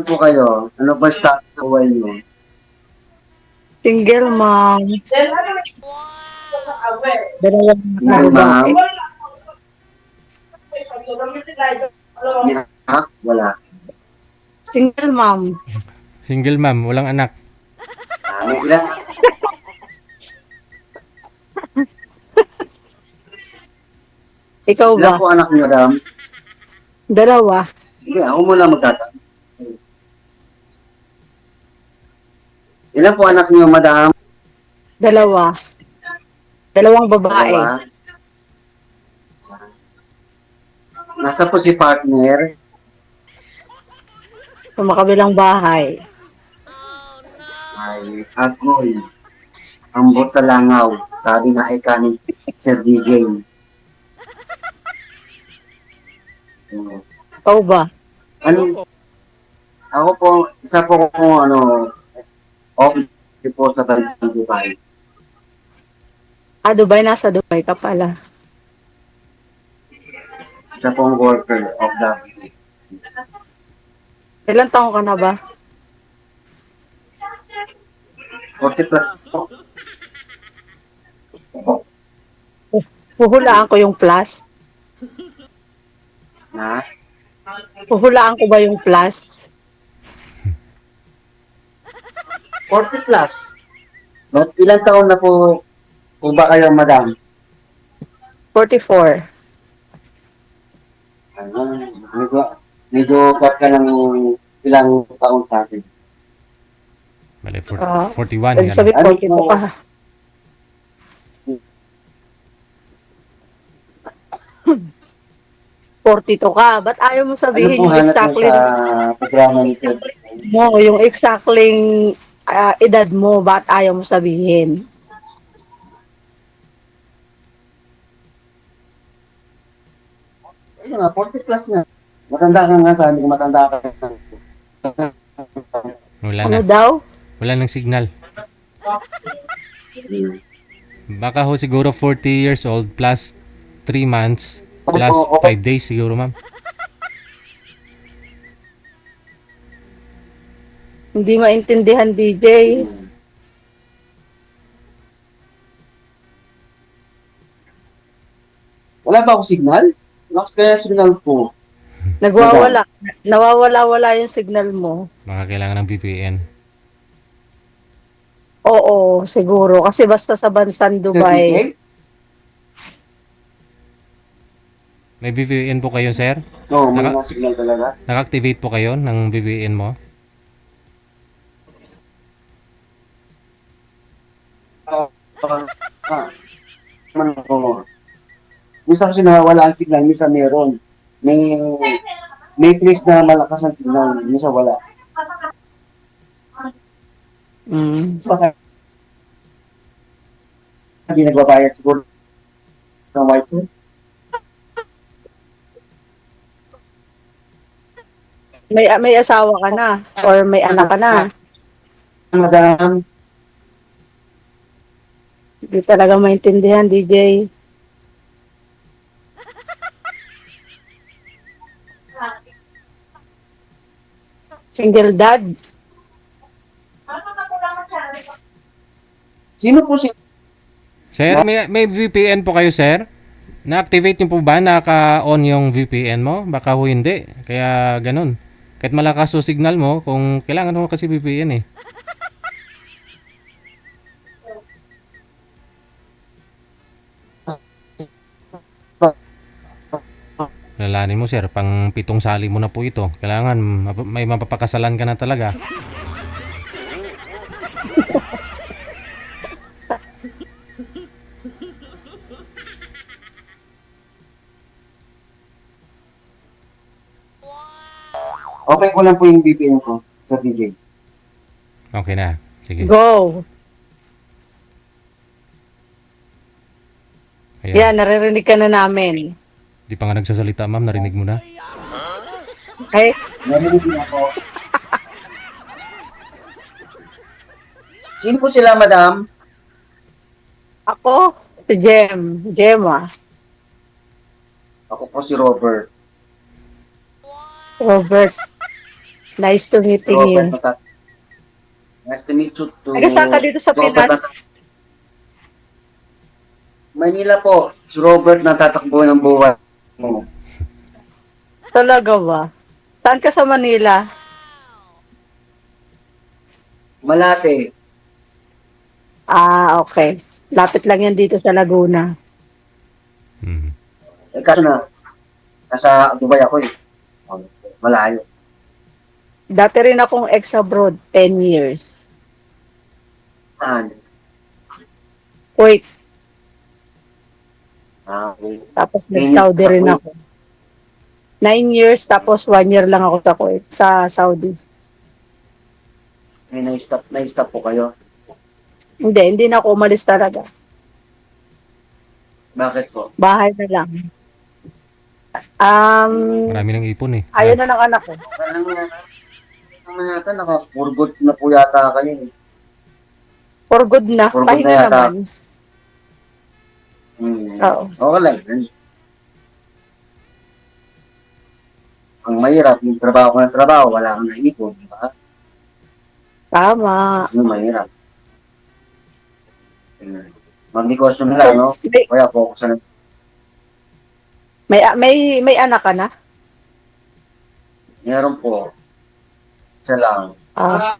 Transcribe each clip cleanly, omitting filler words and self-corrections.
po kayo? Ano ba status sa buhay niyo? Single mom. Dalawang anak na Single babae. mom? May anak? Wala. Single mom. Single ma'am, walang anak. May ilan? Ikaw Ilan ba? po anak niyo, madam? Dalawa. Hindi, ako muna magtatanong. Ilan po anak niyo, madam? Dalawa. Dalawang babae. Dalawa. Nasa po si partner? Sa makabilang bahay. Ay, agoy. Ambot sa langaw. Sabi nga ika ni Sir DJ. Ikaw ba? Ano? Ako po, isa po kung office po sa Dubai. Dubai. Nasa Dubai ka pala. Isa pong worker of the Ilang taong ka na ba? 40 plus po. Huhulaan ko yung plus. Na? Huhulaan ko ba yung plus? 40 plus. But ilang taon na po ba kayo, madam? 44. Medyo back ka ng ilang taon sa atin. Bale, Ah, 41. Ibig sabihin, Ano 42 po? ka. 42 ka. Ba't ayaw mo Ano sabihin po yung hanap mo exactly sa programa ni Sir? mo, yung exactly edad mo, ba't ayaw mo sabihin? Ayun nga, 40 plus na. Matanda ka nga, sabi ko matanda ka na. Wala Ano na. daw? Wala nang signal. Hmm. Baka ho siguro 40 years old plus 3 months plus 5 days siguro ma'am. Hindi maintindihan, DJ. Wala ba akong signal? Lakas kaya signal ko. Nagwawala. Nawawala-wala yung signal mo. Baka kailangan ng VPN. Oo, siguro. Kasi basta sa bansang Dubai. Sir, May VPN po kayo sir? no, may mga signal talaga. Naka-activate po kayo ng VPN mo? Man ko. Minsan kasi nawawala ang signal, minsan meron. May place na malakas ang signal, minsan wala. Baka hindi nagbabayad siguro ng wifi. May asawa ka na or may anak ka na. Madam, Hindi talaga maintindihan, DJ. Single dad. sino po si Sir, may VPN po kayo sir? Na-activate niyo po ba? Naka-on yung VPN mo? Baka ho hindi. Kaya ganun. Kahit malakas o signal mo, kung kailangan mo kasi VPN eh. Lalanin mo sir, pang 7 sali mo na po ito. Kailangan may mapapakasalan ka na talaga. Okay ko lang po yung VPN ko sa DJ. Okay na. Sige. Go. Ayan. Yan, naririnig ka na namin. Di pa nga nagsasalita ma'am, narinig mo na. Okay? Narinig niyo ako. Sino po sila, madam? Ako, si Gemma. Ako po si Robert. Robert. Nice to meeting you. Robert Natat. Nice to meet you to Nagkasal ka dito sa Robert Pinas? Natat. Manila po, si Robert natatakbo ng buhay mo. Talaga ba? Saan ka sa Manila? Malate, Ah, okay. Lapit lang yan dito sa Laguna. Mhm. kaso na, nasa Dubai ako eh. Malayo. Dati rin akong ex-abroad, 10 years. Saan? Wait, Okay. tapos 10 years nag-Saudi sa rin Kuwait. ako. 9 years, tapos 1 year lang ako sa Kuwait, sa Saudi. May na-stop po kayo. Hindi na ako umalis talaga. Bakit po? Bahay na lang. Marami ng ipon eh. Ayaw na ng anak ko. Parang naman yata, naka-purgot na po yata kayo eh. For good na. For good Pahinga na yata. naman. Oo. Okay lang. Ang mahirap, yung trabaho ko ng trabaho, wala kang naipon, di ba? Tama. Yung mahirap. Magnegosyo na lang, no? Kaya focus na. May anak ka na? Meron po. Isa lang. Ah.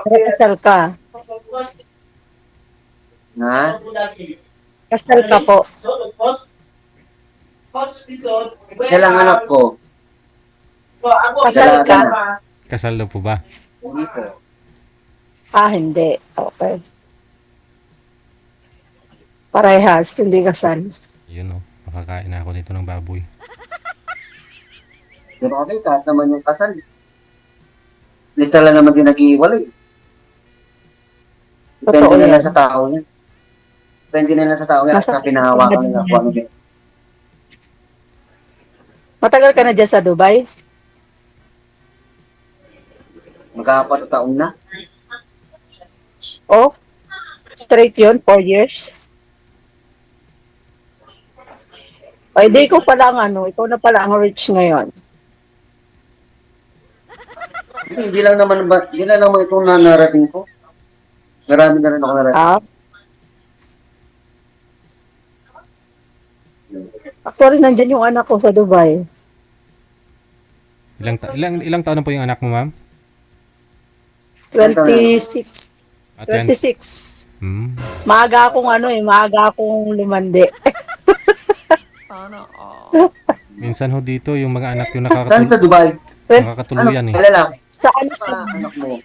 Kasal ka. Na? Kasal ka po. Isa lang anak ko. Kasal ka? Kasal daw po ba? Hindi po. Ah, hindi. Okay. Parehas, hindi kasal. Yun oh. Makakain na ako dito ng baboy. Di ba okay, kahit naman yung kasal. Literal naman din nag-iiwalay. Depende Totoo na lang yan. sa tao niya. Depende na lang sa tao niya. Nasa Sa pinahawakan nila kung ano ba. Matagal ka na dyan sa Dubai? Magkakapat taon na. Oh, straight yun, 4 years? Ay, di ko pala ang ikaw na pala ang rich ngayon. Hindi lang naman itong nanarating ko. Marami na rin ako narating. Ah, actually, nandyan yung anak ko sa Dubai. Ilang taon na po yung anak mo, ma'am? 26. Ah, 20. 26. Hmm. Maaga akong lumandi. Minsan ho dito yung mga anak yung Saan sa Dubai? nakakatuluyan eh. Lalaki. Sa ano Sa anak mo.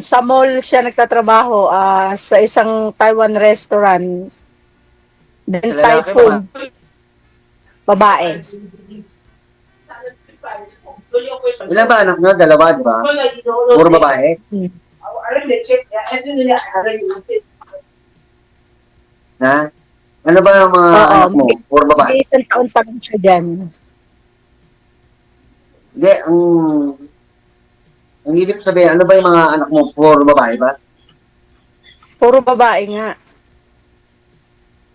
sa mall siya nagtatrabaho, sa isang Taiwan restaurant. Then Sa lalaki typhoon. Babae. Ilan ba anak nyo? Dalawa, di ba? Puro babae. Na? Ano ba ang mga Oo. anak mo? Puro babae. May isang taon pa lang siya dyan. Hindi, ang ibig ko sabihin, ano ba yung mga anak mo? Puro babae ba? Puro babae nga.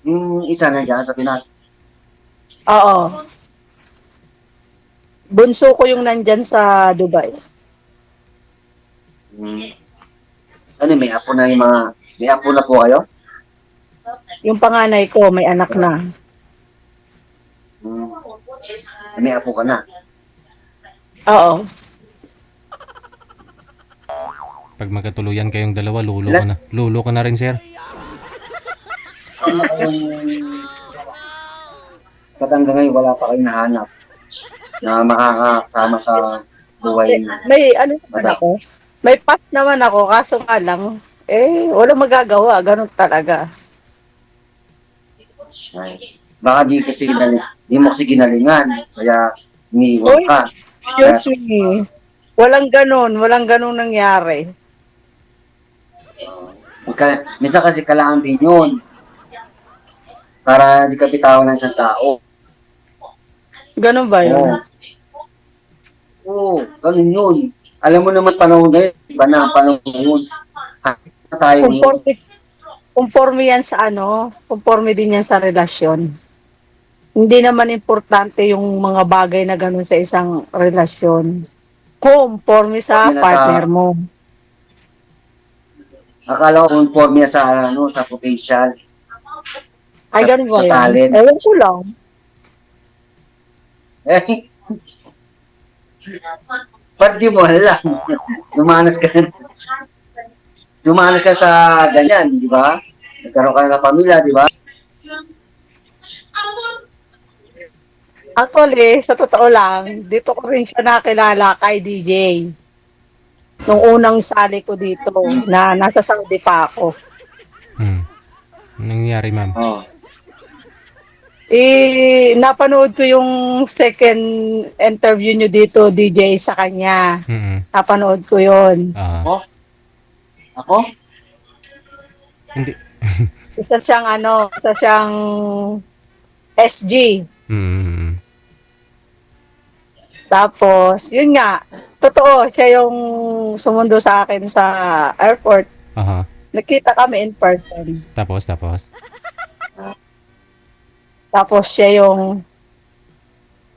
Yung isa na dyan sa Pinas. Oo. Bunso ko yung nandyan sa Dubai. Ano, may apo na yung mga, may apo na po kayo? Yung panganay ko, may anak na. May apo ka na. Oo. Pag magkatuluyan kayong dalawa, lulo ka na. Lulo ka na rin, sir. Ba't hanggang ngayon wala pa kayong nahanap na makakasama sa buhay mo? May naman ako. May pass naman ako, kaso nga lang, walang magagawa. Ganun talaga. Ay, baka di mo kasi ginalingan, kaya iniiwan ka. Excuse me. Walang ganun nangyari. Minsan kasi kailangan din yun para di ka bitawan ng isang tao. Ganun ba yun? Oo, ganun yun. Alam mo naman panahon na yun, iba na ang panahon na yun. Tayo yun. Conforme yan sa conforme din yan sa relasyon. Hindi naman importante yung mga bagay na ganun sa isang relasyon. Conforme sa Conforme na partner mo. Akala ko conforme sa, ano, sa potential. Ay, ganun ba Sa yan? talent. Ewan ko lang. Eh, ba't di mo alam? Dumanas ka, dumanas ka sa ganyan, di ba? Nagkaroon ka ng pamilya, di ba? Actually, sa totoo lang, dito ko rin siya nakilala kay DJ. Nung unang sali ko dito, na nasa Saudi pa ako. Anong nangyari, ma'am? Oh. Napanood ko yung second interview nyo dito, DJ, sa kanya. Napanood ko yun. Ako? Ako? Hindi. Isa siyang SG. Tapos, yun nga, totoo, siya yung sumundo sa akin sa airport. Nakita kami in person. Tapos? Tapos siya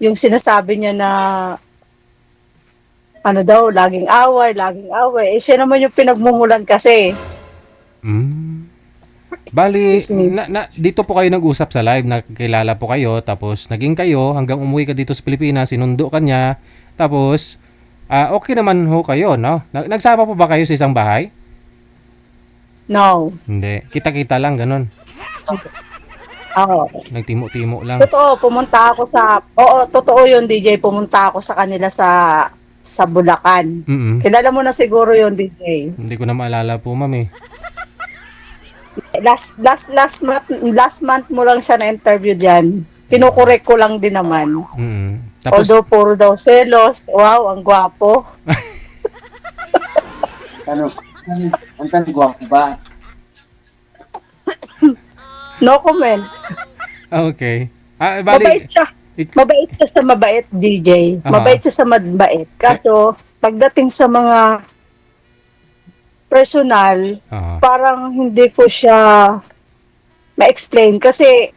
yung sinasabi niya na ano daw, laging away. Eh, siya naman yung pinagmumulan kasi. Bali, Excuse me. dito po kayo nag-usap sa live, nakilala po kayo, tapos naging kayo hanggang umuwi ka dito sa Pilipinas, sinundo ka niya, tapos okay naman ho kayo, no? Nagsama po ba kayo sa isang bahay? No. Hindi. Kita-kita lang, ganun. Oo. Nagtimo-timo lang. Totoo, totoo yun, DJ. Pumunta ako sa kanila sa Bulacan. Kilala mo na siguro yun, DJ. Hindi ko na maalala po, ma'am eh. Last month mo lang siya na-interview diyan. Kinukorek ko lang din naman. Tapos, Although puro daw selos. Wow, ang gwapo. Ano? Ang tanong ko ba? No comment. okay. Bali, Mabait siya. Mabait siya sa mabait, DJ. Mabait siya sa mabait. Kaso, pagdating sa mga personal, parang hindi ko siya ma-explain. Kasi,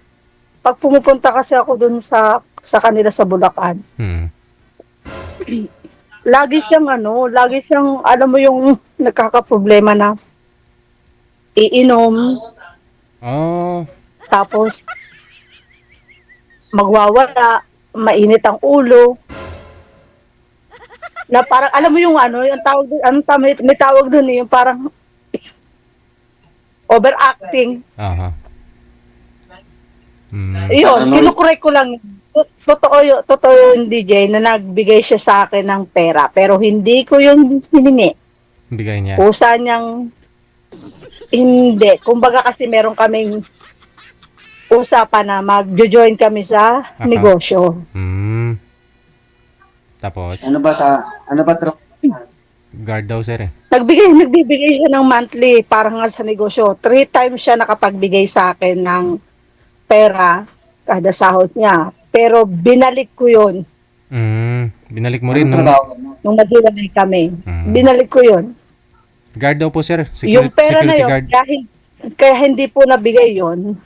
pag pumupunta kasi ako dun sa kanila sa Bulacan, lagi siyang, alam mo yung nagkakaproblema na iinom, tapos magwawala, mainit ang ulo, na parang, alam mo yung yung tawag doon, may tawag doon yung parang overacting. Yun, kinukorek ko lang. Totoo yun, DJ, na nagbigay siya sa akin ng pera, pero hindi ko yun hiningi. bigay niya. Kusa niyang, hindi. Kumbaga kasi meron kaming usapan na mag-join kami sa negosyo. Tapos? Ano ba Guard daw, sir eh. Nagbibigay siya ng monthly para nga sa negosyo. 3 times siya nakapagbigay sa akin ng pera kada sahod niya. Pero binalik ko yun. Binalik mo rin, no? Nung naghiwalay kami. Binalik ko yun. Guard daw po, sir. Yung pera na security yun, guard. kaya hindi po nabigay yun,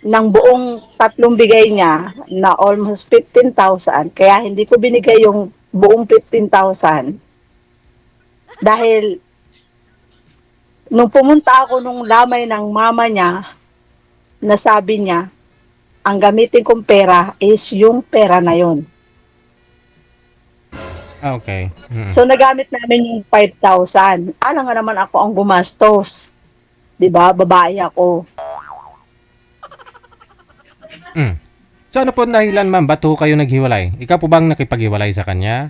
ng buong 3 bigay niya na almost 15,000. Kaya hindi ko binigay yung buong 15,000. Dahil nung pumunta ako nung lamay ng mama niya, nasabi niya, ang gamitin kong pera is yung pera na yon. Okay. So nagamit namin yung 5,000. Alam nga naman ako ang gumastos. 'Di ba? Babae ako. So ano po dahilan, ma'am? Ba't ho kayo naghiwalay? Ikaw po bang nakipaghiwalay sa kanya?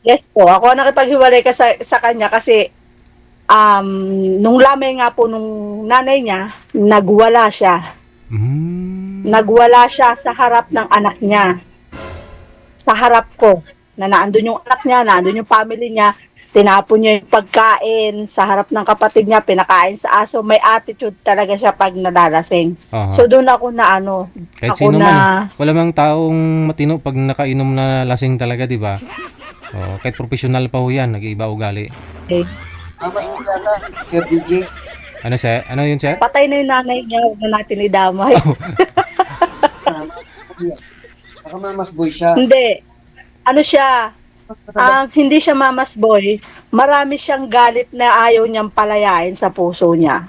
Yes po. Ako nakipaghiwalay sa kanya kasi nung lamay nga po nung nanay niya, nagwala siya. Nagwala siya sa harap ng anak niya. Sa harap ko. Na naandun yung anak niya, naandun yung family niya. Tinapon niya yung pagkain sa harap ng kapatid niya, pinakain sa aso. May attitude talaga siya pag nalalasing. So doon ako na kahit ako sino na... man, wala mang taong matino pag nakainom na lasing talaga, di ba? Kahit professional pa ho yan, nag-iiba ugali. Okay. Mas mo yata, Sir DJ. Ano, sir? Ano yun, sir? Patay na yung nanay niya, huwag na natin idamay. Baka mamas boy siya. Hindi. ano siya, hindi siya mama's boy. Marami siyang galit na ayaw niyang palayain sa puso niya.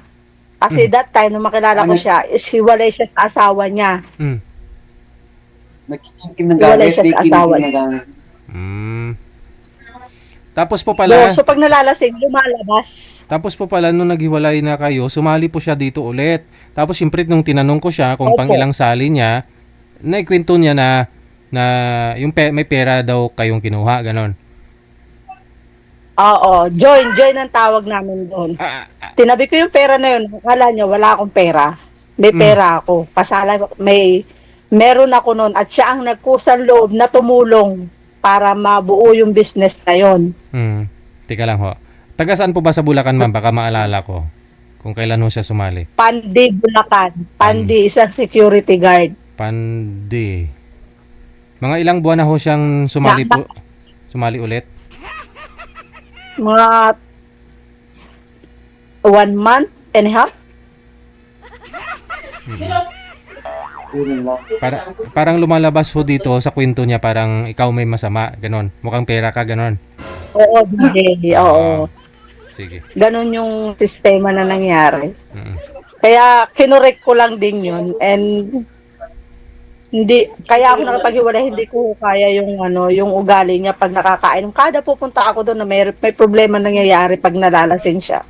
Kasi that time, nung makilala ko siya, is hiwalay siya sa asawa niya. Mm. Nagkikim ng Hiwalay galit, siya may sa kinikim asawa ng galit. Mm. Tapos po pala, So, pag nalalasing, lumalabas. nung naghiwalay na kayo, sumali po siya dito ulit. Tapos siyempre nung tinanong ko siya kung Opo. pang ilang sali niya, naikwento niya na yung may pera daw kayong kinuha, ganon. Oo, join ang tawag namin doon. Tinabi ko yung pera na yun. Akala niya, wala akong pera. May pera ako. Pasala, meron ako noon. At siya ang nagkusang loob na tumulong para mabuo yung business na yun. Tika lang ho. Taga saan po ba sa Bulacan, ma'am? Baka maalala ko kung kailan ho siya sumali. Pandi, Bulacan. Pandi, isang security guard. Pandi. Mga ilang buwan na ho siyang sumali po? Sumali ulit? Mga 1 month and a half. Yun lang. Parang lumalabas ho dito sa kwento niya, parang ikaw may masama, ganon. Mukhang pera ka, ganon. Oo, DJ. Oo. Sige. Ganon yung sistema na nangyari. Mm. Kaya kinorek ko lang din yun. And hindi, kaya ako nakapaghiwalay, hindi ko kaya yung ugali niya pag nakakain. Kada pupunta ako doon na may problema nangyayari pag nalalasing siya.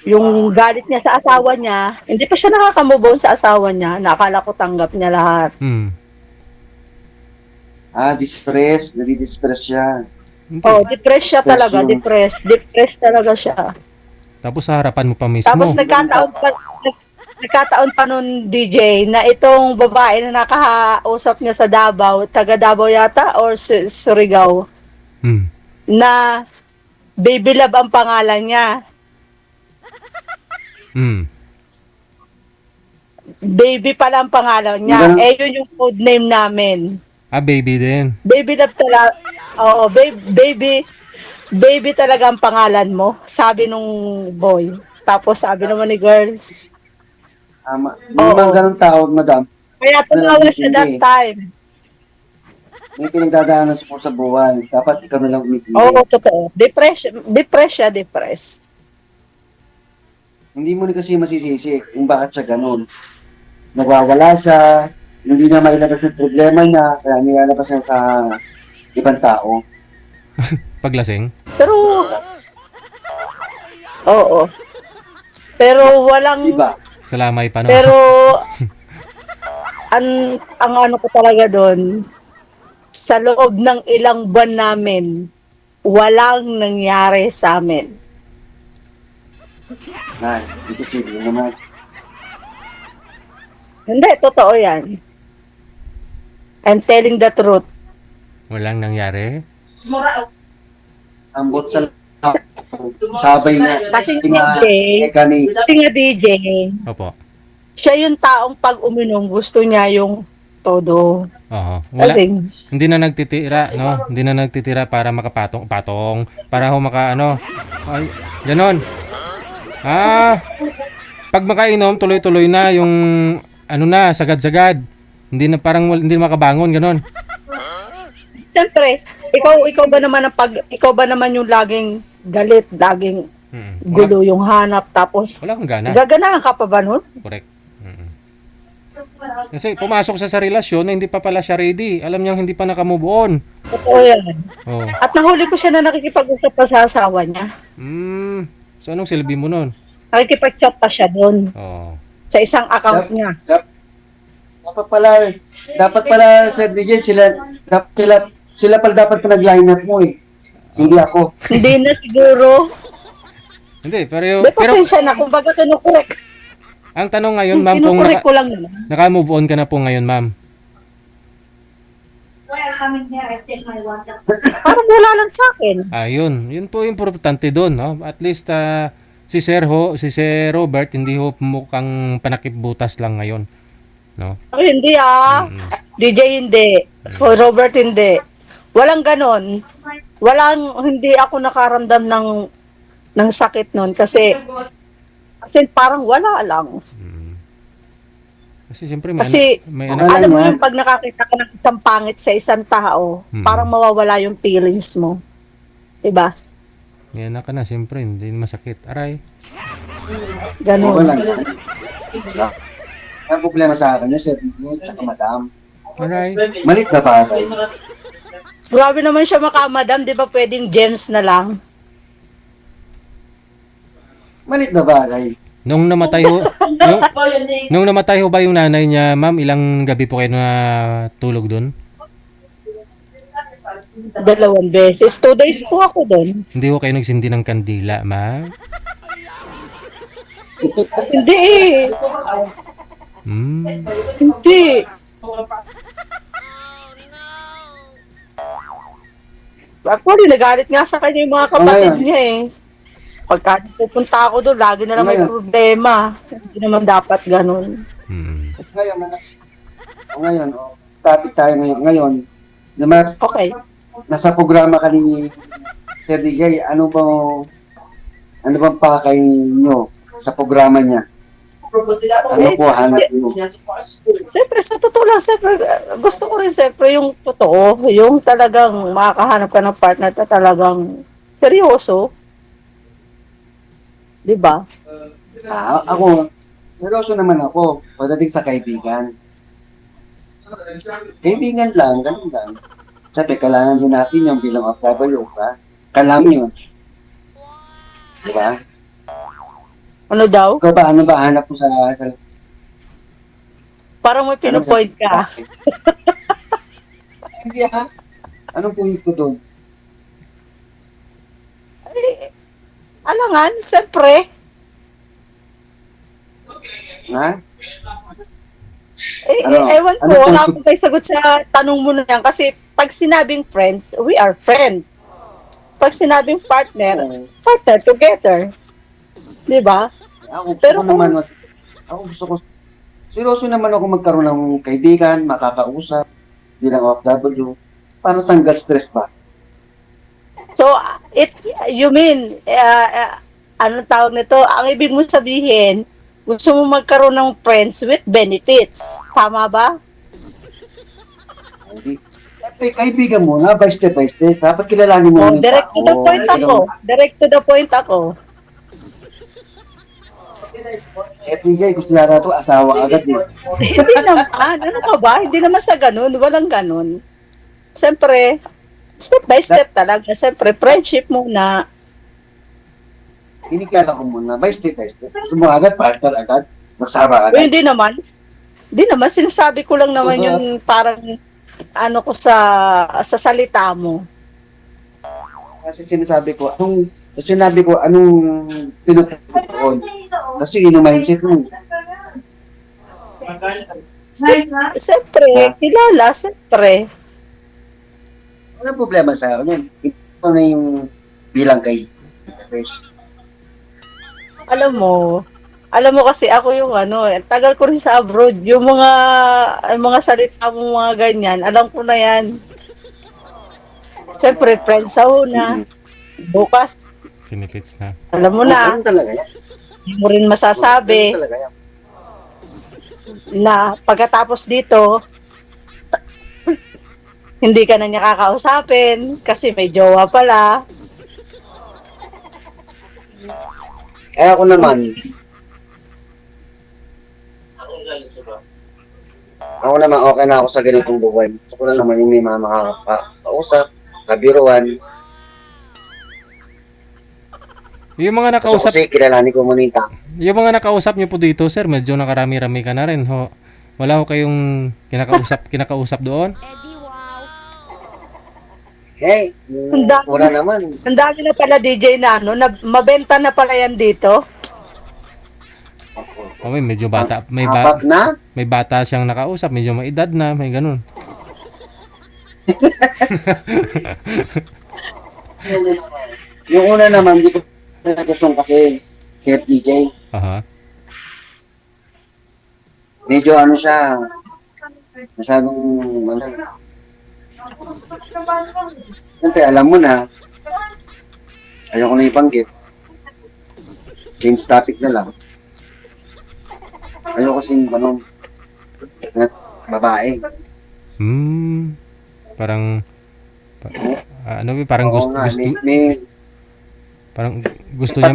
Yung galit niya sa asawa niya, hindi pa siya nakakamove on sa asawa niya. Nakala ko tanggap niya lahat. Distress. Nadi-distress siya. Oh, depressed siya talaga. Depression. Depressed talaga siya. Tapos sa harapan mo pa mismo. Tapos nagkataon pa nun, DJ, na itong babae na nakausap niya sa Davao, taga Davao yata, or Surigao, na Baby Love ang pangalan niya. Baby pala ang pangalan niya. Yun yung code name namin. Baby din. Baby Love talaga. Oo, baby talaga ang pangalan mo, sabi nung boy. Tapos sabi naman ni girl. May mga ganong tawag, madam. Kaya tumawa siya that time. May pinagdadaanan po sa buhay. Dapat ikaw na lang umipili. Oo, totoo. Depressed siya. Hindi mo na kasi masisisi kung bakit siya ganun. Nagwawala siya, hindi niya mailabas yung problema niya, kaya nilalabas niya sa ibang tao. Paglasing? Pero, oo. Pero walang, Diba? Salamay pa no? pero, ang ano ko talaga doon, sa loob ng ilang buwan namin, walang nangyari sa amin. Ay, imposible naman. Hindi, totoo yan. I'm telling the truth. Walang nangyari? Ambot sa sabay na. Kasi nga, DJ, Opo. siya yung taong pag uminom, gusto niya yung todo. Oo. Wala. Kasi, Hindi na nagtitira, no? Hindi na nagtitira para makapatong, para ho ay, ganon. Pag makainom, tuloy-tuloy na yung, sagad-sagad. Hindi na hindi makabangon, ganon. siyempre, ikaw ba naman yung laging galit, laging gulo yung hanap, tapos, Wala kang gana. gaganahan ka pa ba nun? Correct. Kasi pumasok sa relasyon na hindi pa pala siya ready. Alam niya hindi pa naka-move on. Totoo yan. Oh. At nahuli ko siya na nakikipag-usap pa sa asawa niya. So anong silbi mo nun? Nakikipag-chat pa siya doon Oh. sa isang account niya. Dapat pala, Sir DJ, sila pala dapat pa nag-line up mo eh. Hindi ako. Hindi na siguro. Hindi, pero May pasensya na, kumbaga kinukorek. ang tanong ngayon, ma'am, kung Kinukorek ko lang naman. naka-move on ka na po ngayon, ma'am. Parang wala lang sa akin. Yun po yung importante doon, no? At least si Sir Robert hindi ho mukhang panakipbutas lang ngayon, no? Ay, hindi DJ hindi. O Robert hindi. Walang ganon. Hindi ako nakaramdam ng sakit nun kasi parang wala lang. Kasi siyempre Kasi, may Okay anak. lang alam mo yan. yung pag nakakita ka ng isang pangit sa isang tao, parang mawawala yung feelings mo. Diba? May anak ka na, siyempre, hindi masakit. Aray. Ganun. Okay lang yan. Wala. Ang problema sa akin, yung Sir DJ, tsaka Madam. Aray. Malit na bagay. Grabe naman siya makamadam, di ba pwedeng gems na lang? Malit na bagay. Nung namatay ho, nung namatay ho ba yung nanay niya, ma'am, ilang gabi po kayo na tulog doon? 2 beses. 2 days po ako doon. Hindi ho kayo nagsindi ng kandila, ma'am? Hindi eh. Hmm. Hindi. Actually, nagalit nga sa kanya yung mga kapatid Ngayon. niya eh. Pagka pupunta ako doon, lagi na lang may Ngayon. problema. Hindi naman dapat ganun. Hmm. Ngayon, topic tayo ngayon. Naman, Okay. nasa programa ka ni Sir DJ, ano bang pakay nyo sa programa niya? Ano po hanap nyo? Siyempre, sa totoo lang, siyempre, gusto ko rin siyempre yung totoo, yung talagang makakahanap ka ng partner na talagang seryoso. Di ba? Ako, seryoso naman ako pagdating sa kaibigan. Kaibigan lang, ganun lang. Sabi, kailangan din natin yung bilang OFW, ba? Kailangan yun. Di ba? Ano daw? Ikaw ba, ano ba hanap mo sa Parang may pinupoint ka. Hindi ha? Anong point ko doon? Eh, alangan, siyempre. Ha? Eh, Ano? ewan ko, Ano po? wala akong may sagot sa tanong mo na yan. Kasi pag sinabing friends, we are friends. Pag sinabing partner, partner together. Di ba? Ako gusto Pero ko naman, seryoso naman ako magkaroon ng kaibigan, makakausap, bilang OFW, para tanggal stress ba? So, you mean, anong tawag nito? Ang ibig mo sabihin, gusto mo magkaroon ng friends with benefits. Tama ba? Hindi. Siyempre, kaibigan mo na, by step by step. Dapat kilalanin mo Oh, yung direct to the tao. point ako. Direct to the point ako. Si FJ, gusto yata ito, asawa agad eh. Hindi naman. Ano ka ba? Hindi naman sa ganun. Walang ganun. Siyempre, step by step talaga. Siyempre, friendship muna. Kinikala ko muna, by step by step. Gusto mo agad, partner agad, magsama agad. Hindi naman. Hindi naman. Sinasabi ko lang naman yung parang ano ko sa salita mo. Kasi sinabi ko, anong pinupuon. Kasi yun yung mindset mo. Siyempre, kilala. Siyempre. Walang problema sa akin yun. Ito na yung bilang kay Alam mo kasi ako yung tagal ko rin sa abroad, yung mga salita mo mga ganyan, alam ko na yan. Siyempre, friends sa una. Bukas, Sinipits na. alam mo na, Ano talaga yan? hindi mo rin masasabi Ano talaga yan? na pagkatapos dito, hindi ka na niya kakausapin kasi may jowa pala. Ako naman, okay na ako sa ganitong buhay. Gusto ko lang naman yung may mga makakausap, kabiruan. Yung mga Gusto ko nakausap, kasi kilalanin ko muna yung tao. yung mga nakausap niyo po dito, sir, medyo nakarami-rami ka na rin, ho. Wala ho kayong kinakausap doon? Eh, Ang dami. wala naman. Ang dami na pala DJ na mabenta na pala yan dito. O, medyo bata, Apat na? may bata siyang nakausap, medyo may edad na, may ganun. Yung una naman, hindi ko gustong kasi si FPJ. Aha. Medyo siya, masyadong, siyempre alam mo na, ayoko na ibanggit. Change topic na lang. Ayoko kasing ganun. na babae. Parang ano ba, parang Oo gusto, nga, gusto parang gusto niya.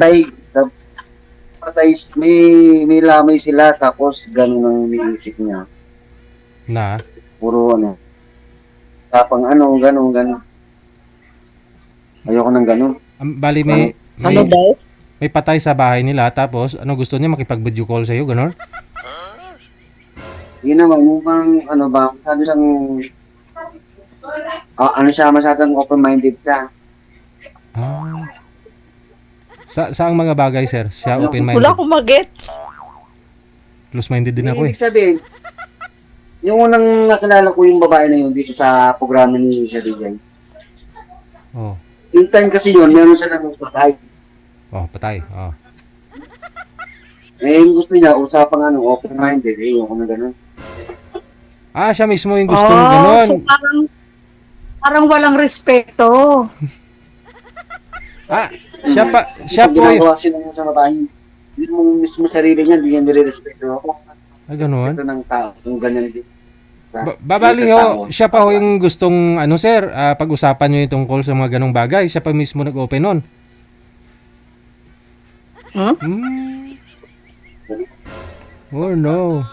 Patay, may lamay sila, tapos ganun ang iniisip niya. Na Puro tapang ganun. Ayoko ng ganun. bali Ano daw? may patay sa bahay nila, tapos ano, gusto niya makipag-video call sa iyo, ganon? Yun naman, yung sabi siyang, masyadong open-minded siya. Saang mga bagay, sir? Siya Wala open-minded. akong magets. Close-minded din ako, eh. Ibig sabihin, yung unang nakilala ko yung babae na yun dito sa programa ni Sir DJ. Oh. Yung time kasi yun, meron silang patay. Oh, patay. Oh. Yung gusto niya, usapang open-minded. Yung na ganun. Siya mismo yung gustong ganon. So parang walang respeto. Siya po yung... ginagawa sila sa babae. Mismo sarili niya, hindi niya nire-respeto ako. ganon? Ito ng tao, yung ganyan din. Babali ho, siya pa ho yung gustong, sir, pag-usapan nyo yung tungkol sa mga ganong bagay. Siya pa mismo nag-open nun. Oh, no.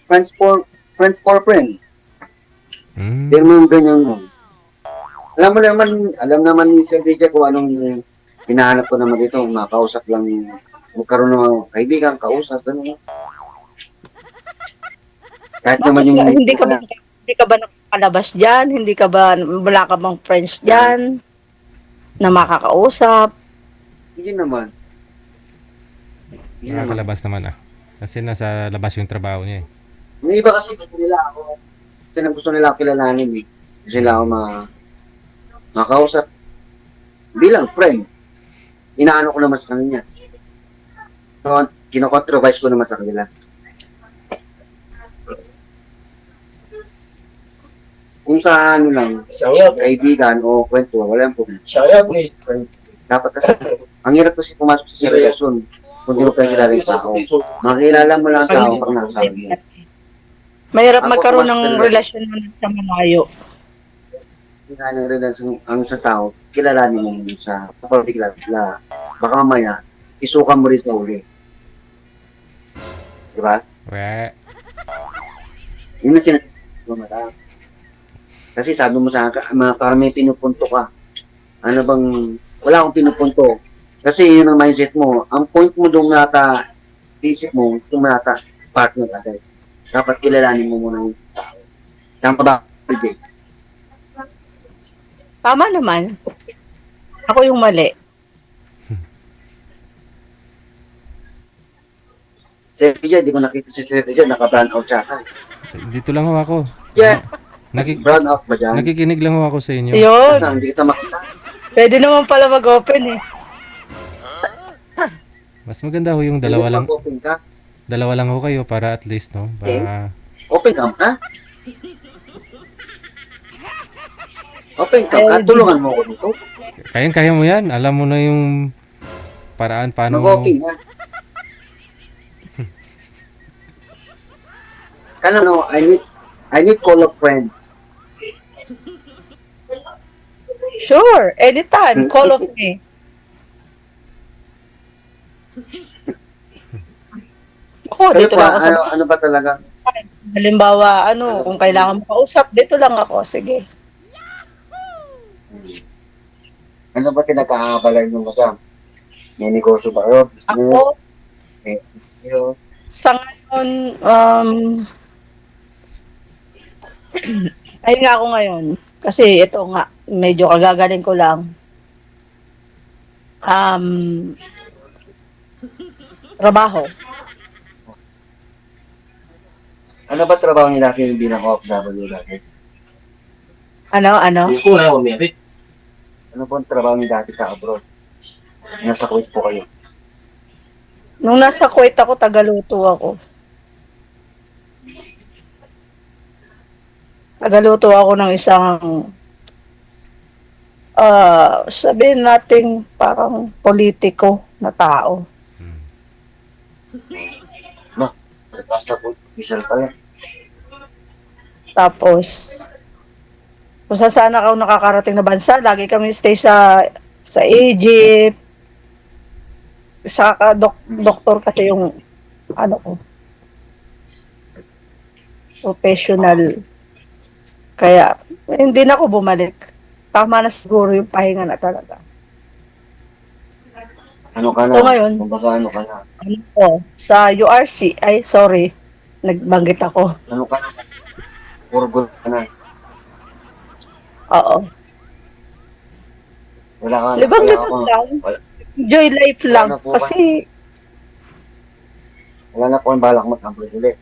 Friends for friend. Pero mga ganyan mo. Alam naman ni Sir DJ kung anong hinahanap ko naman dito. Makausap lang, magkaroon ng kaibigan, kausap, ano. Kahit naman yung... Hindi ka ba nakakalabas dyan? Wala ka bang friends dyan na makakausap? Hindi naman. Nakakalabas naman, Kasi nasa labas yung trabaho niya, eh. May iba kasi gusto nila ako. Kasi gusto nila ako kilalanin, eh. Gusto nila ako makausap. Bilang friend. Inaano ko naman sa kanila. So, kinocontrovise ko naman sa kanila. Kung sa lang, kaibigan o kwento, wala yung problema. Dapat kasi, ang hirap kasi pumasok sa relasyon kung di mo pagkilala yung tao. Makilala mo lang ang tao pag nasabi mo. Mahirap magkaroon ng relasyon sa malayo. Kailangan ng relasyon ang sa tao, kilalanin mo sa particular sila. Baka mamaya, isukan mo rin sa uli. Diba? Yun na sinasabi mo, madam. Kasi sabi mo sa akin, parang may pinupunto ka. Ano bang, wala akong pinupunto. Kasi yun ang mindset mo. Ang point mo doon nata, isip mo, yung nata, partner agad. Dapat kilalanin mo muna yung tao. Tama ba? Okay. Tama naman. Ako yung mali. Sir DJ, di ko nakita si Sir DJ, naka-brown out siya. Dito lang ho ako. Yeah. Brown out ba dyan? Nakikinig lang ho ako sa inyo. Yun. Saan, hindi kita makita. Pwede naman pala mag-open, eh. Mas maganda ho yung dalawa lang. Dalawa lang ho kayo para at least, no? Para... Open cam ka? Open cam ka? Tulungan mo ako dito. Kaya mo yan. Alam mo na yung paraan paano... Mag-okay na. I need call a friend. Sure. Anytime. Call of me. Ako, dito lang ako sa... Ano ba talaga? Halimbawa, kung kailangan makausap, dito lang ako. Sige. Ano ba pinag-aabalan mo madam? May negosyo ba kayo? Business? Ako, Yung sa ngayon, ayun nga ako ngayon. Kasi ito nga, medyo kagagaling ko lang. Trabaho. Ano ba trabaho niyo dati yung bilang OFW dati? Ano? Ano po ang trabaho niyo dati sa abroad? Nasa Kuwait po kayo. Nung nasa Kuwait ako, tagaluto ako. Tagaluto ako ng isang sabihin natin parang politiko na tao. Basta po, Official pala. Tapos, kung saan ako nakakarating na bansa, lagi kami stay sa Egypt. Sa doktor kasi yung ano ko, professional. Kaya, hindi na ako bumalik. Tama na siguro yung pahinga na talaga. Ano ka na? So ngayon, Kumbaga ano ka na? ano ko, sa URC, ay sorry, nagbanggit ako. Ano ka na? Purgo ka na. Oo. Wala ka na. Libang Wala libang ka lang. Wala. Enjoy life lang. Wala na po Kasi, Wala na po ang balak mag-abroad ulit.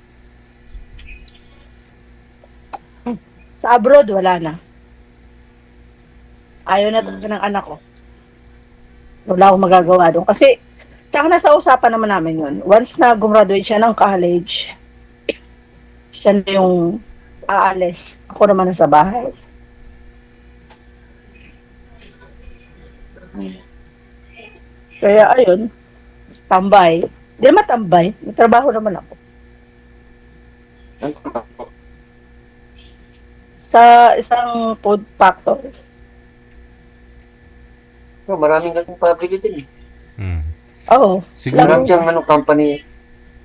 sa abroad, wala na. Ayaw na talaga ng anak ko. Wala akong magagawa doon. Kasi, tsaka nasa usapan naman namin yun. Once na gumraduate siya ng college, siya na yung aalis. Ako naman nasa bahay. Kaya, ayun, tambay. Hindi naman tambay. May trabaho naman ako. Ano ka? Sa isang food factory. Oh, maraming kasing public din eh. Mm. Oo. Siguro, Marami siyang ano, company,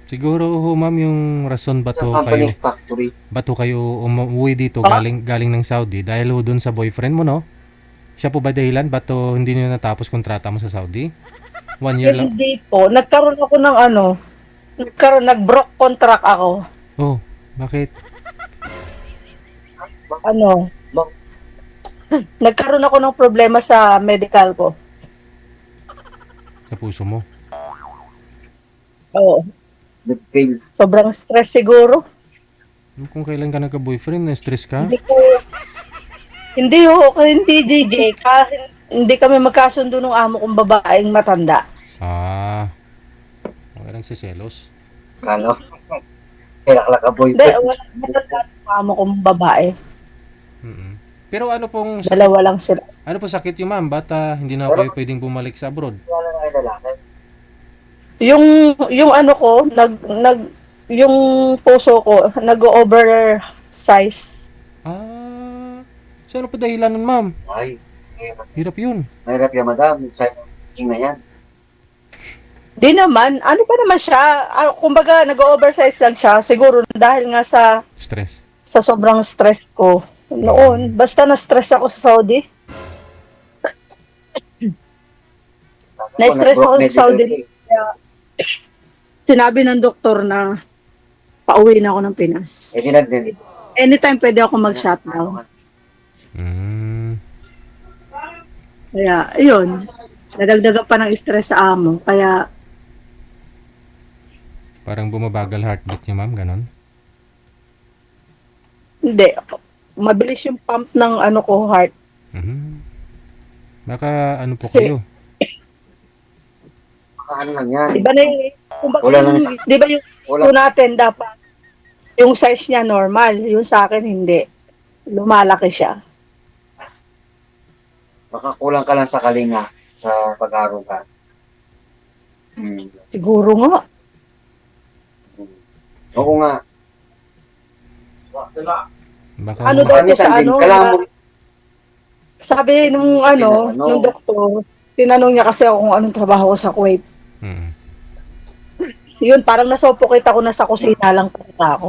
siguro ho, ma'am, yung rason bato company kayo, factory. bato kayo umuwi dito Ah? galing ng Saudi dahil ho dun sa boyfriend mo, no? Siya po ba dahilan bato hindi niyo natapos kontrata mo sa Saudi? 1 year lang. Hindi po. Nagkaroon ako ng nag-broke contract ako. Oh, bakit? Ano, Bak- nagkaroon ako ng problema sa medical ko. Sa puso mo? Oo. Nag-fail. Sobrang stress siguro. Kung kailan ka nagka-boyfriend, na-stress ka? Hindi DJ. Kahit hindi kami magkasundo ng amo kong babaeng matanda. Ah, okay lang si Selos. Kala ko. Kailangan ka Hindi, boyfriend. wala matanda ng amo kong babae. Mm. Pero ano pong Dalawa lang sila. ano po sakit yung ma'am? Ba't hindi na kayo pwedeng bumalik sa abroad? Kailangan na kayo lalaki. Yung ano ko, yung puso ko, nag-oversize. Ah, so ano po dahilan nun, ma'am? Ay, Hirap yun. mahirap yan, madam. Side effect na yan. Di naman, ano pa naman siya, kumbaga nag-oversize lang siya, siguro dahil nga Stress. sa sobrang stress ko noon. Basta na-stress ako sa Saudi. Na-stress ako sa Saudi. Kaya, sinabi ng doktor na pauwi na ako ng Pinas. Eh, dinagdag. Anytime pwede ako mag-shutdown. Mm. Kaya, yun. Nadagdagan pa ng stress sa amo. Kaya, Parang bumabagal heartbeat niyo, ma'am, ganon? hindi. Mabilis yung pump ng heart. Mhm. Baka ano po Kasi- kayo? Ano lang yan. Iba na yung, kumbaga, Wala lang isa. di ba yung Wala. natin dapat, yung size niya normal, yung sa akin hindi. Lumalaki siya. Baka kulang ka lang sa kalinga sa pag-aaral ka. Siguro nga. Oo nga. Baka Ano daw to sa Minsan din, ano? kailangan mo Sabi nung nung doktor, tinanong niya kasi ako kung anong trabaho ko sa Kuwait. Mm. Yun, parang nasuffocate ako na sa kusina lang talaga ako.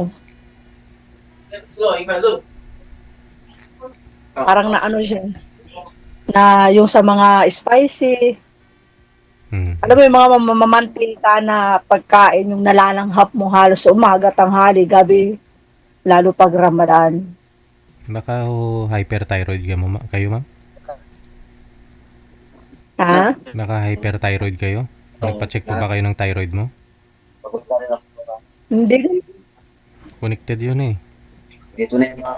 Parang na ano siya. Na yung sa mga spicy, Mm. alam mo yung mga mamamantika na pagkain, yung nalalanghap mo halos umaga, tanghali, gabi, lalo pag Ramadan. Baka ho hyperthyroid kayo, ma'am? Ha? Baka hyperthyroid kayo? Nagpa-check po ba kayo ng thyroid mo? pagod ka rin ako. Hindi. Connected yun eh. Dito na yung mga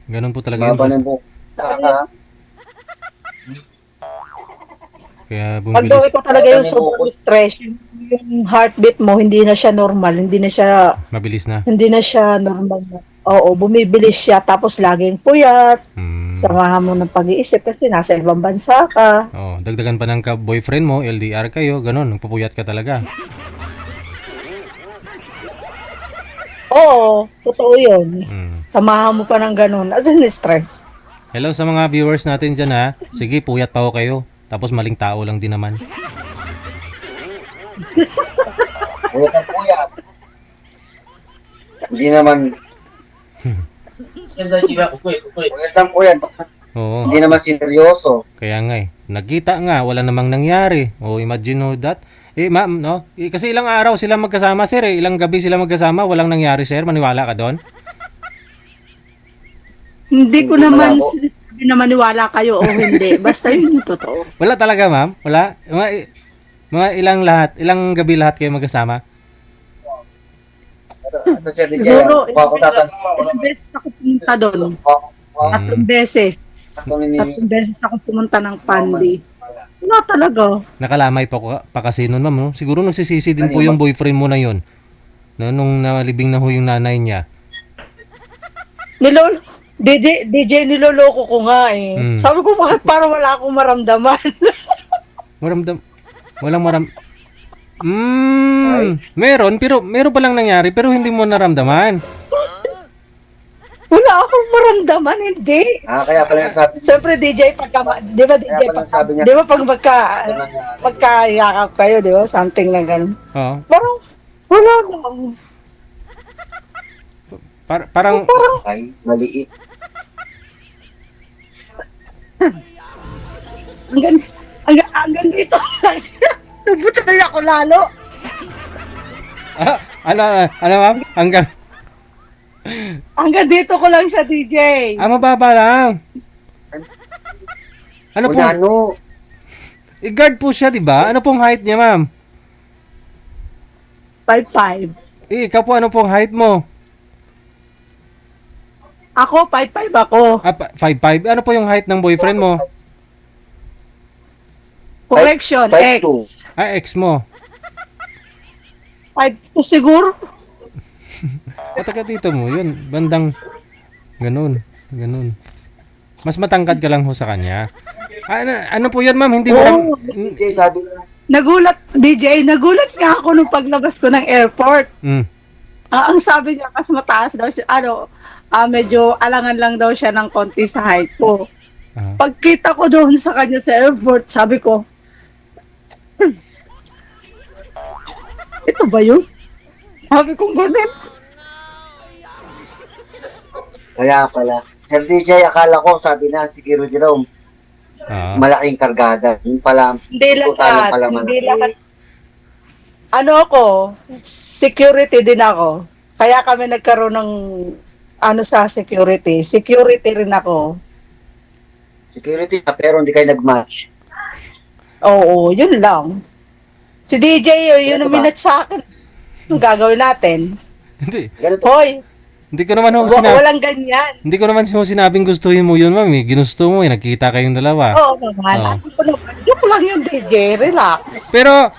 Ganun po talaga yun. ng buhok. Kaya Although bumibilis, ito talaga yung sobrang stress, yung heartbeat mo, hindi na siya normal, hindi na siya normal. Oo, bumibilis siya, tapos laging puyat, Mm. samahan mo ng pag-iisip kasi nasa ibang bansa ka. Oh, dagdagan pa ng boyfriend mo, LDR kayo, ganun, nagpupuyat ka talaga. Oo, totoo yun. Mm. Samahan mo pa ng ganun. As in, stress. Hello sa mga viewers natin dyan ha. Sige, puyat pa ako kayo. Tapos maling tao lang din naman. Puyat ang puyat. Hindi naman, puyat ang puyat. Oo. Hindi naman seryoso. Kaya nga eh. Nagkita nga, wala namang nangyari. Oh, imagine mo that. Eh, ma'am, no? Eh, kasi ilang araw sila magkasama, sir. Eh. Ilang gabi sila magkasama, walang nangyari, sir. Maniwala ka doon? Hindi ko Hindi naman malabo. sinasabi na maniwala kayo o hindi. Basta yun yung totoo. Wala talaga, ma'am? Wala? Mga ilang gabi lahat kayo magkasama? Ito Sir DJ, Siguro, kung ako tatanong, ilang beses ako pumunta doon. kung Tatlong beses. ako nini- Tatlong beses ako pumunta ng Pandi. Wala talaga. Nakalamay pa kasi nun, ma'am, no? Siguro nagsisisi din po yung boyfriend mo na yun. No, nung nalibing na ho yung nanay niya. DJ, niloloko ko nga eh. Mm. Sabi ko, bakit parang wala akong maramdaman? Walang meron palang nangyari pero hindi mo naramdaman. Wala akong maramdaman, hindi. kaya pala nasabi Siyempre, DJ, di ba DJ, Kaya pala sabi niya- di ba pag magkayakap kayo, di ba? Something na ganun. Oo. Parang, wala lang. Parang ay maliit. Hanggang dito lang siya. Nabutay ako lalo. ano ma'am? Hanggang dito ko lang siya, DJ. Mababa lang. Ano po? Unano, I-guard po siya, di ba? Ano pong height niya, ma'am? 5'5". Ikaw po, ano pong height mo? Ako, 5'5" ako. 5'5". Ano po yung height ng boyfriend mo? Correction, 5'2". X. Ex mo. 5'2" siguro. Pataka dito mo, yun. Bandang ganun. Mas matangkad ka lang ho sa kanya. Ano po yun, ma'am? Hindi mo Oo. DJ sabi lang, Nagulat nga ako nung paglabas ko ng airport. Mm. Ang sabi niya, mas mataas daw siya, medyo alangan lang daw siya ng konti sa height ko. Ah. Pagkita ko doon sa kanya sa airport, sabi ko, ito ba yun? Sabi ko, ganun. kaya pala. Sir DJ, akala ko, sabi na si Kiro Jerome, malaking kargada. Yung pala, Hindi total lahat. pala Hindi malaki. lahat. Ano ako, security din ako. Kaya kami nagkaroon ng sa security. Security rin ako. Security na, pero hindi kayo nag-match. Oo, yun lang. Si DJ, yun Ganito ang ba? minat sa akin. Anong gagawin natin? Hindi. Ganito. Hoy, Hindi ko naman ho sinabi. walang ganyan. Hindi ko naman ho sinabing gustuhin mo yun, ma'am. Eh. Ginusto mo eh. Nagkita kayong dalawa. Oo naman. Joke lang yun, DJ. Relax. Pero,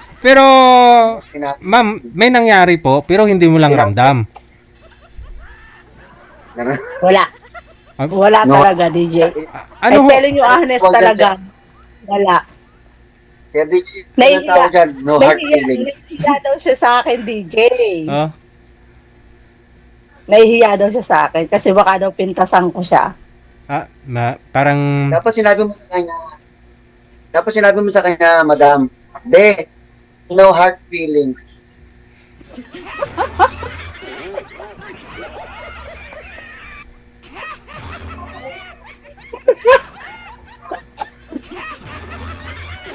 Sina- ma'am, may nangyari po, pero hindi mo lang ramdam. Wala. Wala No. talaga, DJ. Ano I'm ho? telling you, honest Wag talaga. Wala. Sir DJ, Nahihiya. ano tawag dyan? No hard feelings. Nahihiya daw siya sa akin, DJ. Oh, Nahihiya daw siya sa akin kasi baka daw pintasan ko siya. parang, Dapat sinabi mo sa kanya, madam, no hard feelings.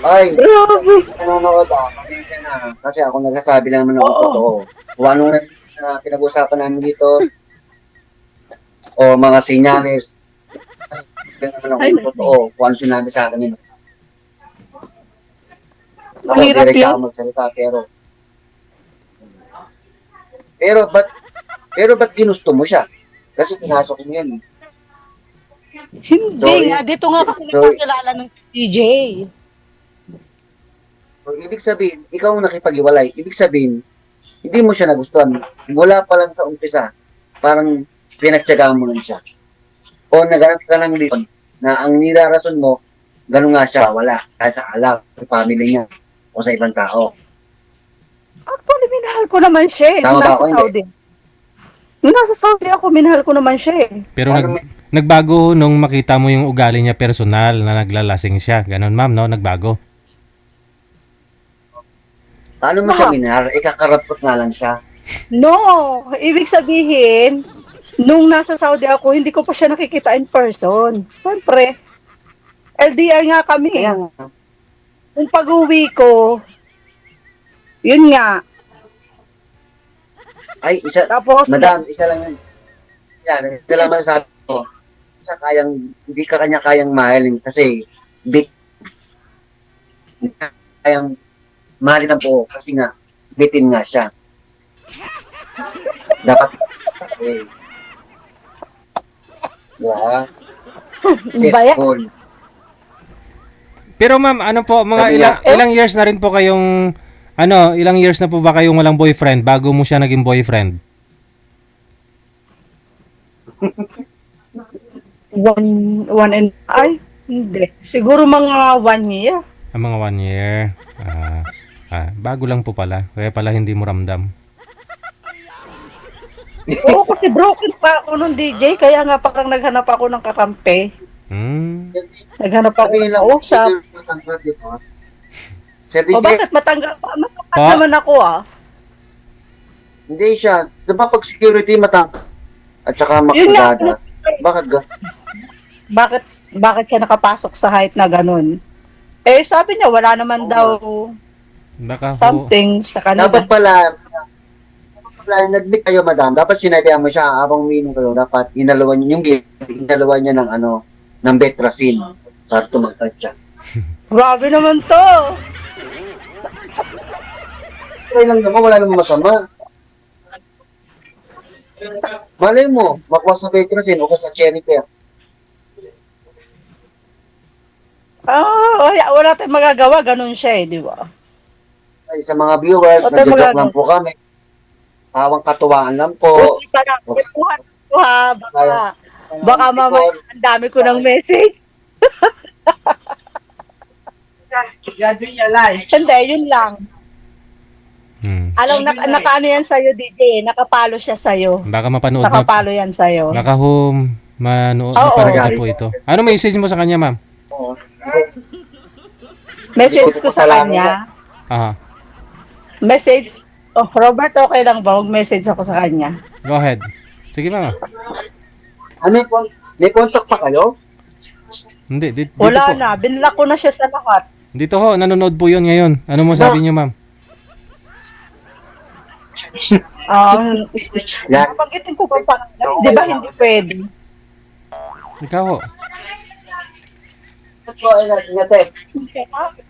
Ay, Grabe. nanonood ako. Pasensya na. Kasi ako nagsasabi lang naman ng Oo. totoo. Kung anong pinag-usapan namin dito, o mga sinyalis, sabi naman ako Ay, ng totoo. Kung ano sinabi sa akin nila. Ako, Mahirap direct yun. ako magsalita, pero ba't ginusto mo siya? Kasi pinasok mo yan. Hindi Sorry. nga. Dito nga kasi Sorry. nagkakilala ng DJ. So, ibig sabihin, ikaw ang nakipag-iwalay. Ibig sabihin, hindi mo siya nagustuhan. Mula pa lang sa umpisa, parang pinagtyagaan mo lang siya. O naganap ka ng reason na ang nilarason mo, gano'n nga siya, wala. Kahit sa alak, sa family niya, o sa ibang tao. Actually, minahal ko naman siya eh. Tama Nung ba nasa ako? Saudi. Nung nasa Saudi ako, minahal ko naman siya eh. Pero Ano, nagbago nung makita mo yung ugali niya personal na naglalasing siya. Ganon, ma'am, no? Nagbago. paano mo siya minahal? Kakarapot nga lang siya. No, ibig sabihin, nung nasa Saudi ako, hindi ko pa siya nakikita in person. Siyempre, LDR nga kami. Kaya nga, Kung pag-uwi ko, yun nga. ay, isa, Tapos, madam, isa lang yun. Yan, isa lang masasabi ko. Hindi ka kanya kayang mahalin kasi big, hindi ka kayang mahalin ang buo kasi nga, bitin nga siya. Dapat, eh, diba? Baya. Successful. Pero ma'am, ano po, mga Sabi ilang years na rin po kayong, ilang years na po ba kayong walang boyfriend bago mo siya naging boyfriend? Hindi. Siguro mga 1 year. Ang mga 1 year. Bago lang po pala. Kaya pala hindi mo ramdam. Oo, kasi broken pa ako nung DJ, kaya nga parang naghanap ako ng kakampi. Naghanap ako Sabi ng nila, kausap. matangkad, di ba? Sir O DJ, bakit matanggal Pa? naman ako hindi siya. Di ba pag security matangkad? At saka Yun nga. makagada. Bakit ga? Bakit ka nakapasok sa height na ganun? Eh, sabi niya, wala naman daw Baka ho, something sa kanila. Dapat pala, nag-meet kayo, madam. Dapat sinabihan mo siya habang umiinom kayo. Dapat inalawan niya ng ng Betracin para tumangkad siya. Grabe naman to. Try lang naman, wala namang masama. Malay mo, makuha sa Betracin o sa Cherry Pear. Wala tayong magagawa. Ganun siya eh, di ba? Ay, sa mga viewers, Wala tayong nag-joke magagawa. lang po kami. Hawang katuwaan lang po. Gusto pa lang. Ipuhan ko ha. Baka mamaya ang dami ko ng message. Hindi, yun lang. Alam, nakaano yan sa'yo, DJ. Nakapalo siya sa'yo. Baka mapanood na. Nakapalo yan sa'yo. Baka mapanood na po ito. Ano message mo sa kanya, ma'am? Message ko sa kanya. Aha. Message. Oh, Robert, okay lang ba? Mag-message ako sa kanya. Go ahead. Sige, ma'am. May contact pa kayo? Hindi, dito Wala po. na. Binlock ko na siya sa lahat. Dito ho, nanonood po yun ngayon. Ano mo sabi niyo, ma'am? Yan. Pag-itin ko pa pangalan. Di ba hindi pwede? Ikaw ho.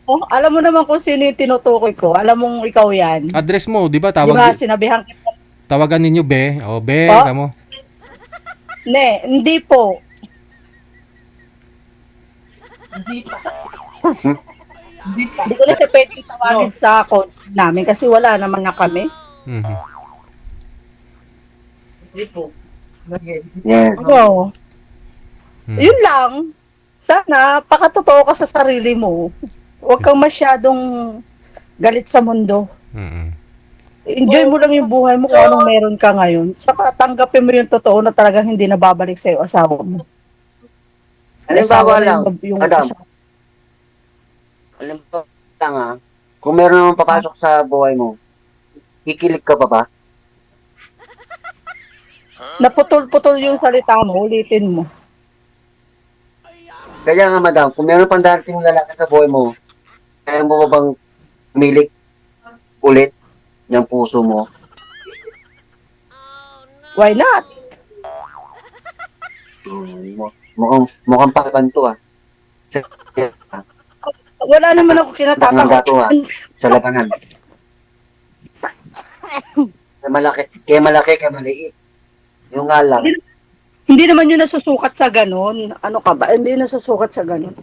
Oh, alam mo naman kung sino yung tinutukoy ko. Alam mong ikaw yan. Address mo, di ba? Di ba Tawag, sinabihan kita? tawagan ninyo Be. O, Be, Oh? kamo. Hindi po. Hindi ko na siya pwedeng tawagin sa code namin kasi wala naman na kami. Mhm. Yes. So, Mhm. yun lang. Sana, pakatotoo ka sa sarili mo. Huwag kang masyadong galit sa mundo. Mhm. Enjoy mo lang yung buhay mo kung anong meron ka ngayon. Saka tanggapin mo yung totoo na talagang hindi na babalik sa'yo asawa mo. Halimbawa lang, yung madam. asawa. Halimbawa lang kung meron naman papasok sa buhay mo, kikilig ka pa ba? Naputol-putol yung salita mo, ulitin mo. Kaya nga, madam, kung meron pang darating lalaki sa buhay mo, kaya mo ba bang umilik ulit ng puso mo? Why not? Mukhang pakanto Wala naman ako Bakang gato, kinatatakot. sa labanan. Kaya malaki, kaya maliit. Yung nga lang. Hindi naman yun nasusukat sa ganun. Ano ka ba? Hindi nasusukat sa ganun.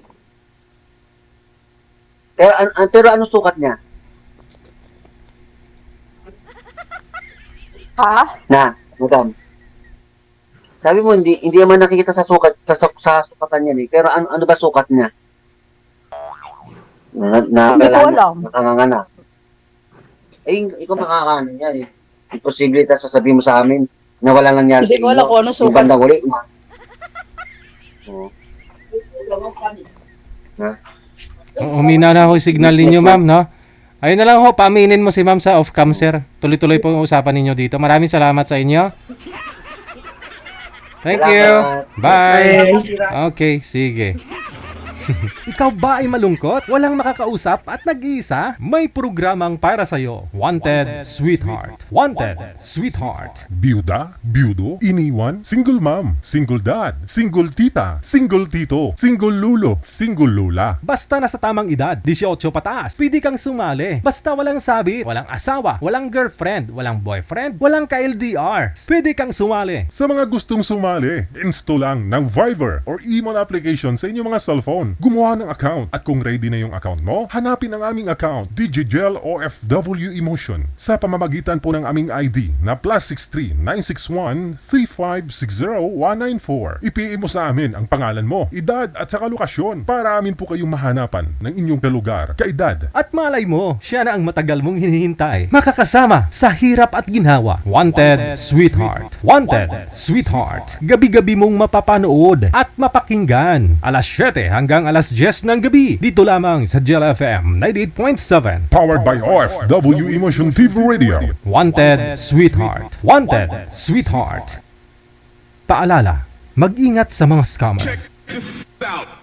Pero anong sukat niya? Ha? Na, madam. Sabi mo, hindi naman nakikita sa sukat, sa sukatan niya pero ano ba sukat niya? Hindi ko alam. Nakangangana. Eh, ikaw makakaano niya eh. Imposible sasabihin mo sa amin. na wala nangyari Hindi ko alam kung ano Yung sukat. bandang uli, Oo. Humina na ho yung signal ninyo, ma'am, no? Ayun na lang ho, paaminin mo si ma'am sa off-cam, sir. Tuloy-tuloy po ang usapan ninyo dito. Maraming salamat sa inyo. Thank you. Bye. Okay, sige. Ikaw ba ay malungkot? Walang makakausap at nag-iisa? May programang para sa'yo. Wanted Sweetheart. Wanted Sweetheart. Byuda, byudo, iniwan, single mom, single dad, single tita, single tito, single lulo, single lula. Basta nasa tamang edad, 18 pataas, pwede kang sumali. Basta walang sabit, walang asawa, walang girlfriend, walang boyfriend, walang ka-LDR. Pwede kang sumali. Sa mga gustong sumali, install lang ng Viber or email application sa inyong mga cellphone. Gumawa ng account at kung ready na yung account mo, hanapin ang aming account, Digigel OFW Emotion, sa pamamagitan po ng aming ID na +63 961 3560 194. I-PM mo sa amin ang pangalan mo, edad at saka lokasyon para amin po kayong mahanapan ng inyong kalugar, kaedad. At malay mo, siya na ang matagal mong hinihintay. Makakasama sa hirap at ginhawa. Wanted Sweetheart. Wanted Sweetheart. Gabi-gabi mong mapapanood at mapakinggan. Alas 7 hanggang alas 10 ng gabi. Dito lamang sa Gel FM 98.7. Powered by OFW Emotion TV Radio. Wanted Sweetheart. Wanted Sweetheart. Paalala, mag-ingat sa mga scammer. Check this out.